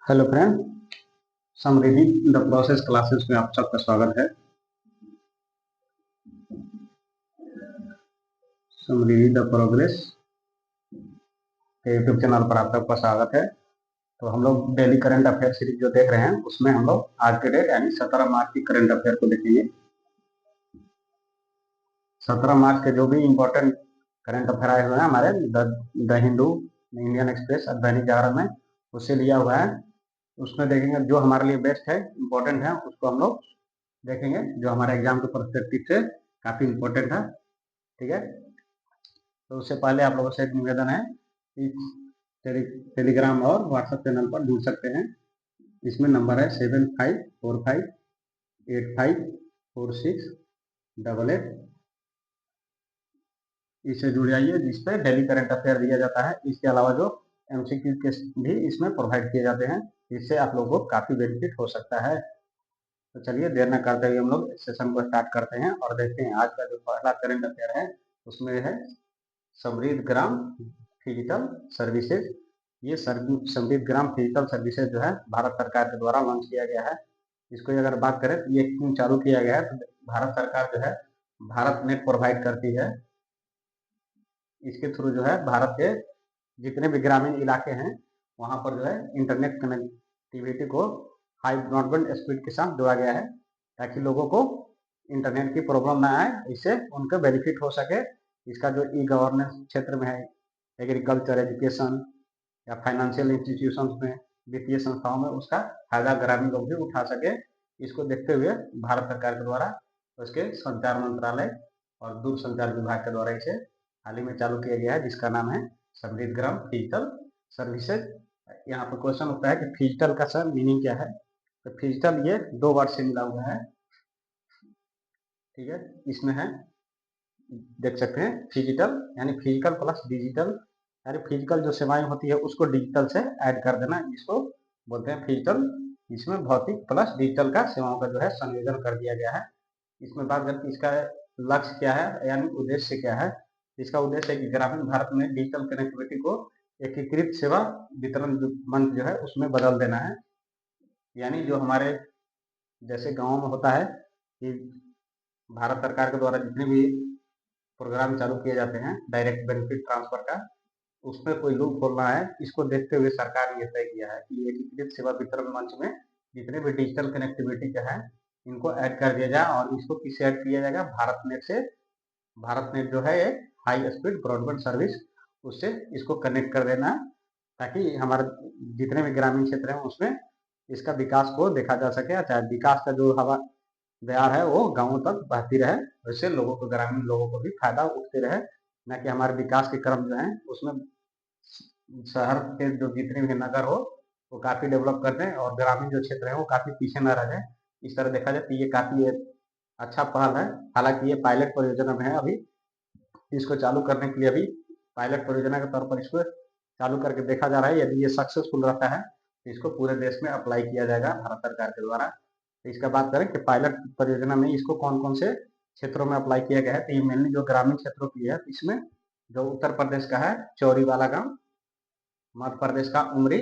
Hello friend, Samriddhi the process classes में आप सबका स्वागत है। समृद्धि द प्रोग्रेस के यूट्यूब चैनल पर आप सबका स्वागत है। तो हम लोग डेली करंट अफेयर सीरीज जो देख रहे हैं उसमें हम लोग आज के डेट यानी 17 मार्च की करंट अफेयर को देखेंगे। 17 मार्च के जो भी इम्पोर्टेंट करंट अफेयर आए हुए हैं हमारे द हिंदू, इंडियन एक्सप्रेस और दैनिक जागरण में, उससे लिया हुआ है। उसमें देखेंगे जो हमारे लिए बेस्ट है, इम्पोर्टेंट है, उसको हम लोग देखेंगे जो हमारे एग्जाम के पर्सपेक्टिव से काफी इम्पोर्टेंट है। ठीक है, तो उससे पहले आप लोगों से एक निवेदन है कि टेलीग्राम और व्हाट्सएप चैनल पर जुड़ सकते हैं। इसमें नंबर है 7545854688। इससे जुड़ जाइए, जिसपे डेली करंट अफेयर दिया जाता है। इसके अलावा जो एमसीक्यू के भी इसमें प्रोवाइड किए जाते हैं, इससे आप लोगों को काफी बेनिफिट हो सकता है। तो चलिए देर न करते हुए हम लोग सेशन को स्टार्ट करते हैं और देखते हैं आज का जो पहला करंट अफेयर है उसमें है समृद्ध ग्राम डिजिटल सर्विसेज। ये समृद्ध ग्राम डिजिटल सर्विसेज जो है भारत सरकार के द्वारा लॉन्च किया गया है। इसको अगर बात करें तो ये क्यों चालू किया गया है, तो भारत सरकार जो है भारत नेट प्रोवाइड करती है। इसके थ्रू जो है भारत के जितने भी ग्रामीण इलाके हैं वहां पर जो है इंटरनेट कनेक्टिविटी को हाई ब्रॉडबैंड स्पीड के साथ जोड़ा गया है, ताकि लोगों को इंटरनेट की प्रॉब्लम ना आए, इससे उनका बेनिफिट हो सके। इसका जो ई गवर्नेंस क्षेत्र में है, एग्रीकल्चर, एजुकेशन या फाइनेंशियल इंस्टीट्यूशंस में, वित्तीय संस्थाओं में, उसका फायदा ग्रामीण लोग भी उठा सके। इसको देखते हुए भारत सरकार के द्वारा उसके संचार मंत्रालय और दूरसंचार विभाग के द्वारा इसे हाल ही में चालू किया गया है, जिसका नाम है समृद्ध ग्राम डिजिटल सर्विसेज। यहाँ पर क्वेश्चन होता है कि डिजिटल का सर मीनिंग क्या है। तो डिजिटल ये दो वर्ड से मिला हुआ है। ठीक है, इसमें है, देख सकते हैं, फिजिकल यानी फिजिकल प्लस डिजिटल, यानी फिजिकल जो सेवाएं होती है उसको डिजिटल से ऐड कर देना, इसको बोलते हैं फिजिकल। इसमें भौतिक प्लस डिजिटल का सेवाओं का जो है संयोजन कर दिया गया है। इसमें बात करके इसका लक्ष्य क्या है यानी उद्देश्य क्या है। इसका उद्देश्य है कि ग्रामीण भारत में डिजिटल कनेक्टिविटी को एकीकृत सेवा वितरण मंच जो है उसमें बदल देना है। यानी जो हमारे जैसे गाँव में होता है कि भारत सरकार के द्वारा जितने भी प्रोग्राम चालू किए जाते हैं डायरेक्ट बेनिफिट ट्रांसफर का, उसमें कोई लूप खोलना है। इसको देखते हुए सरकार ने यह तय किया है कि एकीकृत सेवा वितरण मंच में जितने भी डिजिटल कनेक्टिविटी का है इनको ऐड कर दिया जाए। और इसको किससे ऐड किया जाएगा, भारत नेट से। भारत नेट जो है एक हाई स्पीड ब्रॉडबैंड सर्विस, उससे इसको कनेक्ट कर देना, ताकि हमारे जितने भी ग्रामीण क्षेत्र हैं उसमें इसका विकास को देखा जा सके। चाहे विकास का जो हवा बयार है वो गाँवों तक बहती रहे, वैसे लोगों को, ग्रामीण लोगों को भी फायदा उठते रहे, न कि हमारे विकास के क्रम जो है उसमें शहर के जो जितने भी नगर हो वो काफी डेवलप कर दें और ग्रामीण जो क्षेत्र है वो काफी पीछे न रह जाए। इस तरह देखा जाए तो ये काफी अच्छा पहल है। हालांकि ये पायलट परियोजना में है अभी, इसको चालू करने के लिए अभी पायलट परियोजना के तौर पर इसको चालू करके देखा जा रहा है। यदि ये सक्सेसफुल रहता है तो इसको पूरे देश में अप्लाई किया जाएगा भारत सरकार के द्वारा। तो इसका बात करें कि पायलट परियोजना में इसको कौन कौन से क्षेत्रों में अप्लाई किया गया है, तो ये मेनली जो ग्रामीण क्षेत्रों की है, इसमें जो उत्तर प्रदेश का है चौरी वाला गांव, मध्य प्रदेश का उमरी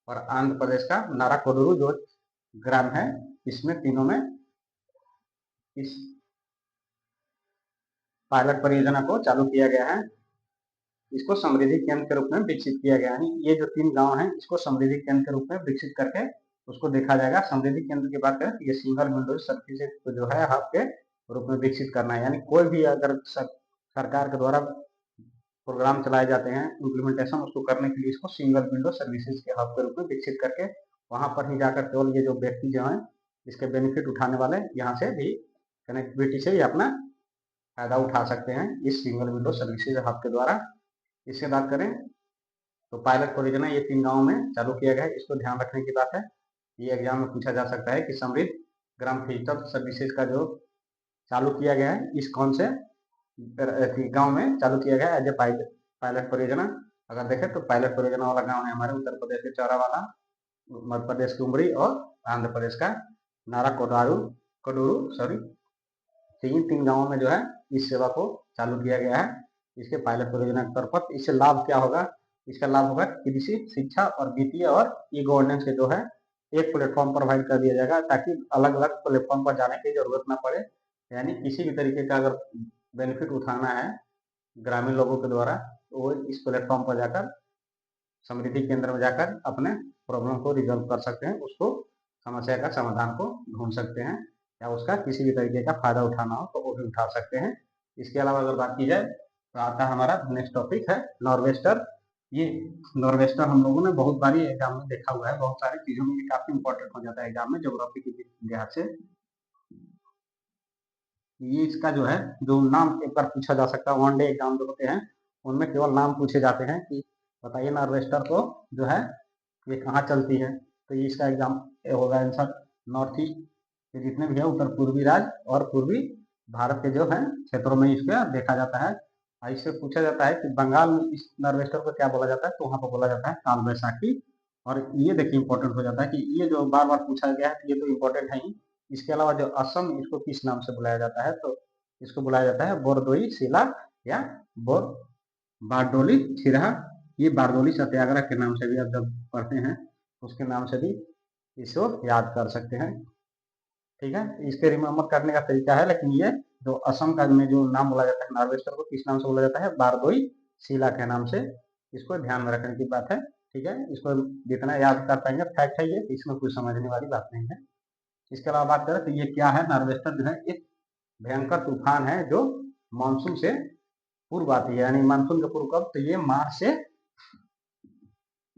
और आंध्र प्रदेश का नाराकोडुरु जो ग्राम है, इसमें तीनों में इस पायलट परियोजना को चालू किया गया है। इसको समृद्धि केंद्र के रूप में विकसित किया गया है। ये जो 3 गांव हैं इसको समृद्धि केंद्र के रूप में विकसित करके उसको देखा जाएगा। समृद्धि केंद्र की बात करें तो ये सिंगल विंडो सर्विसेज को जो है हब के रूप में विकसित करना है। यानी कोई भी अगर सरकार के द्वारा प्रोग्राम चलाए जाते हैं, इम्प्लीमेंटेशन उसको करने के लिए इसको सिंगल विंडो सर्विसेज के हब के रूप में विकसित करके वहां पर ही जाकर केवल ये जो व्यक्ति जो है इसके बेनिफिट उठाने वाले यहाँ से भी कनेक्टिविटी से ही अपना फायदा उठा सकते हैं इस सिंगल विंडो सर्विसेज हब के द्वारा। इससे बात करें तो पायलट परियोजना ये 3 गाँव में चालू किया गया है। इसको ध्यान रखने की बात है, ये एग्जाम में पूछा जा सकता है कि समृद्ध ग्राम डिजिटल सर्विसेज का जो चालू किया गया है इस कौन से गांव में चालू किया गया एज ए पायलट परियोजना। अगर देखें तो पायलट परियोजना वाला गांव है हमारे उत्तर प्रदेश के चौरावाला, मध्य प्रदेश की उमरी और आंध्र प्रदेश का नारा कोडूरू सॉरी। तो इन 3 गाँवों में जो है इस सेवा को चालू किया गया है इसके पायलट परियोजना के तौर पर। इससे लाभ क्या होगा, इसका लाभ होगा कृषि, शिक्षा और वित्तीय और ई गवर्नेंस के जो है एक प्लेटफॉर्म प्रोवाइड कर दिया जाएगा, ताकि अलग अलग प्लेटफॉर्म पर जाने की जरूरत ना पड़े। यानी किसी भी तरीके का अगर बेनिफिट उठाना है ग्रामीण लोगों के द्वारा, तो वो इस प्लेटफॉर्म पर जाकर, समृद्धि केंद्र में जाकर अपने प्रॉब्लम को रिजॉल्व कर सकते हैं, उसको समस्या का समाधान को ढूंढ सकते हैं, या उसका किसी भी तरीके का फायदा उठाना हो तो वो भी उठा सकते हैं। इसके अलावा अगर बात की जाए तो आता है हमारा नेक्स्ट टॉपिक है नॉर्वेस्टर। ये नॉर्वेस्टर हम लोगों ने बहुत बारी एग्जाम में देखा हुआ है, बहुत सारी चीजों में काफी इंपॉर्टेंट हो जाता है एग्जाम में ज्योग्राफी के लिहाज से। ये इसका जो है जो नाम एक बार पूछा जा सकता है, वन डे एग्जाम जो होते हैं उनमें केवल नाम पूछे जाते हैं कि बताइए नॉर्वेस्टर को जो है ये कहाँ चलती है। तो ये इसका एग्जाम होगा आंसर नॉर्थ ईस्ट के जितने भी है उत्तर पूर्वी राज्य और पूर्वी भारत के जो है क्षेत्रों में इसका देखा जाता है। इससे पूछा जाता है कि बंगाल में इस नॉर्वेस्टर को क्या बोला जाता है, तो वहां पर बोला जाता है काल बैसाखी। और ये देखिए इंपॉर्टेंट हो जाता है कि ये जो बार बार पूछा गया है ये तो इम्पोर्टेंट है ही। इसके अलावा जो असम, इसको किस नाम से बुलाया जाता है, तो इसको बुलाया जाता है बोरदोई शिला या बोर बारडोली छिरहा। ये बारडोली सत्याग्रह के नाम से भी आप जब पढ़ते हैं उसके नाम से भी इसको याद कर सकते हैं। ठीक है, इसके रिमेम्बर करने का तरीका है, लेकिन ये जो असम का में जो नाम बोला जाता है नॉर्वेस्टर को किस नाम से बोला जाता है, बारदोई शिला के नाम से। इसको ध्यान में रखने की बात है। ठीक है, इसको जितना याद कर पाएंगे फैक्ट है ये, इसमें कोई समझने वाली बात नहीं है। इसके अलावा बात करें तो ये क्या है, नॉर्वेस्टर जो है एक भयंकर तूफान है जो मानसून से पूर्व आती है। यानी मानसून के पूर्व कब, तो ये मार्च से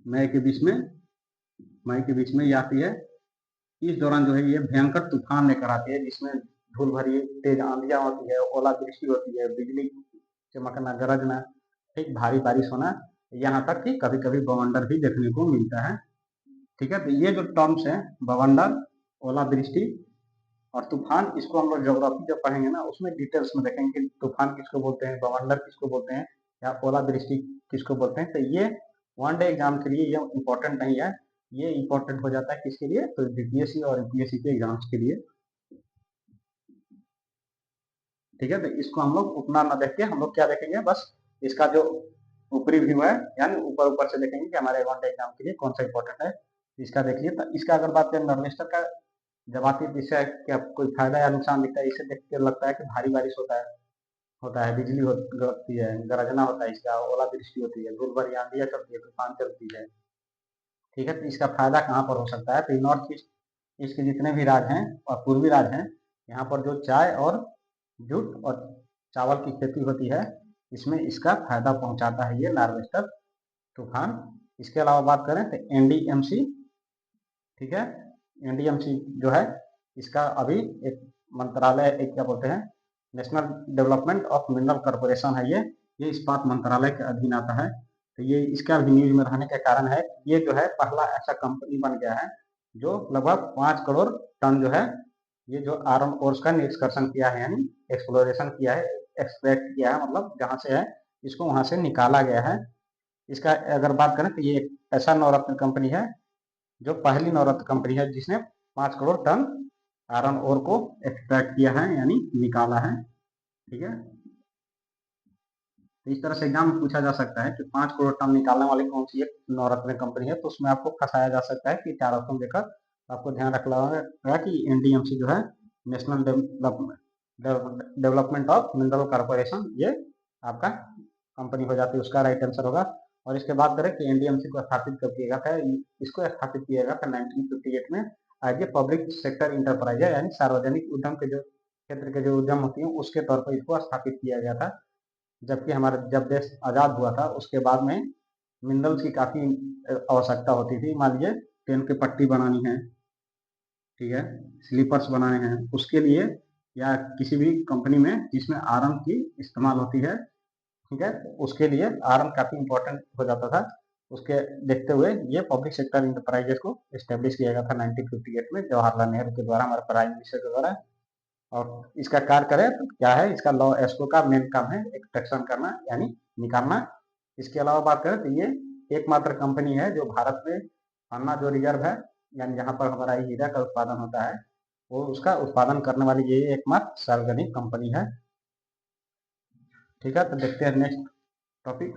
मई के बीच में, ये आती है। इस दौरान जो है ये भयंकर तूफान लेकर आती है, जिसमें धूल भरी तेज आंधियां होती है, ओलावृष्टि होती है, बिजली चमकना, गरजना, ठीक भारी बारिश होना, यहाँ तक कि कभी कभी बवंडर भी देखने को मिलता है। ठीक है, तो ये जो टर्म्स है बवंडर, ओलावृष्टि और तूफान, इसको हम लोग ज्योग्राफी जब पढ़ेंगे ना उसमें डिटेल्स में देखेंगे कि तूफान किसको बोलते हैं, बवंडर किसको बोलते हैं, या ओलावृष्टि किसको बोलते हैं। तो ये वन डे एग्जाम के लिए ये इंपॉर्टेंट नहीं है, ये इंपॉर्टेंट हो जाता है किसके लिए, तो बीपीएससी और यूपीएससी के एग्जाम्स के लिए। ठीक है, तो इसको हम लोग उतना ना देख के हम लोग क्या देखेंगे, बस इसका जो ऊपरी व्यू है, यानी ऊपर ऊपर से देखेंगे कि हमारे वन डे एग्जाम के लिए कौन सा इंपॉर्टेंट है, इसका देखिए। तो इसका अगर बात करें नॉर्वेस्टर का, जब आती है इससे क्या कोई फायदा या नुकसान दिखता है, इसे देख के लगता है कि भारी बारिश होता है, बिजली होती है, गरजना होता है, इसका ओलावृष्टि होती है, धूल भरी आंधियां चलती है, तूफान चलती है। ठीक है, तो इसका फायदा कहाँ पर हो सकता है, तो नॉर्थ ईस्ट इसके जितने भी राज्य हैं और पूर्वी राज्य हैं, यहाँ पर जो चाय और जूट और चावल की खेती होती है, इसमें इसका फायदा पहुंचाता है ये नार्वेस्टर तूफान। इसके अलावा बात करें तो एनडीएमसी, ठीक है, एनडीएमसी जो है इसका अभी एक मंत्रालय, एक क्या बोलते हैं, national development of mineral corporation है ये इस्पात मंत्रालय के अधीन आता है। तो ये इसका भी न्यूज में रहने का कारण है, ये जो है पहला ऐसा कंपनी बन गया है जो लगभग 5 करोड़ टन जो है ये जो आयरन ओर्स का निष्कर्षण किया है, यानी एक्सप्लोरेशन किया है, एक्सट्रैक्ट किया है, मतलब जहाँ से है इसको वहां से निकाला गया है। इसका अगर बात करें तो ये एक ऐसा नवरत्न कंपनी है जो पहली नवरत्न कंपनी है जिसने 5 करोड़ टन आयरन ओर को एक्सट्रैक्ट किया है, यानी निकाला है। ठीक है, तो इस तरह से एग्जाम में पूछा जा सकता है कि 5 करोड़ टन निकालने वाली कौन सी एक नवरत्न कंपनी है, तो उसमें आपको फंसाया जा सकता है कि 4 ऑप्शन देकर आपको ध्यान रखना होगा कि एनडीएमसी जो है national development of mineral corporation, ये आपका कंपनी हो जाती है, उसका राइट आंसर होगा। और इसके बाद करें कि एनडीएमसी को स्थापित कब किया गया था, इसको स्थापित किया गया था 1958 में as a public sector enterprise है, यानी सार्वजनिक उद्यम के जो क्षेत्र के जो उद्यम होती है उसके तौर पर इसको स्थापित किया गया था। जबकि हमारा जब देश आज़ाद हुआ था उसके बाद में मिनरल्स की काफ़ी आवश्यकता होती थी। मान लीजिए ट्रेन की पट्टी बनानी है, ठीक है, स्लीपर्स बनाने हैं, उसके लिए या किसी भी कंपनी में जिसमें आयरन की इस्तेमाल होती है, ठीक है, उसके लिए आयरन काफ़ी इंपॉर्टेंट हो जाता था। उसके देखते हुए ये पब्लिक सेक्टर इंटरप्राइजेस को इस्टेब्लिश किया गया था 1958 में जवाहरलाल नेहरू के द्वारा, हमारे प्राइम मिनिस्टर के द्वारा। और इसका कार्य करें तो क्या है, इसका लॉ एस्को का मेन काम है एक्सट्रैक्शन करना, यानी निकालना। इसके अलावा बात करें तो ये एकमात्र कंपनी है जो भारत में अन्ना जो रिजर्व है, यानी जहाँ पर हमारा हीरा का उत्पादन होता है, वो उसका उत्पादन करने वाली ये एकमात्र सार्वजनिक कंपनी है। ठीक है, तो देखते हैं नेक्स्ट टॉपिक।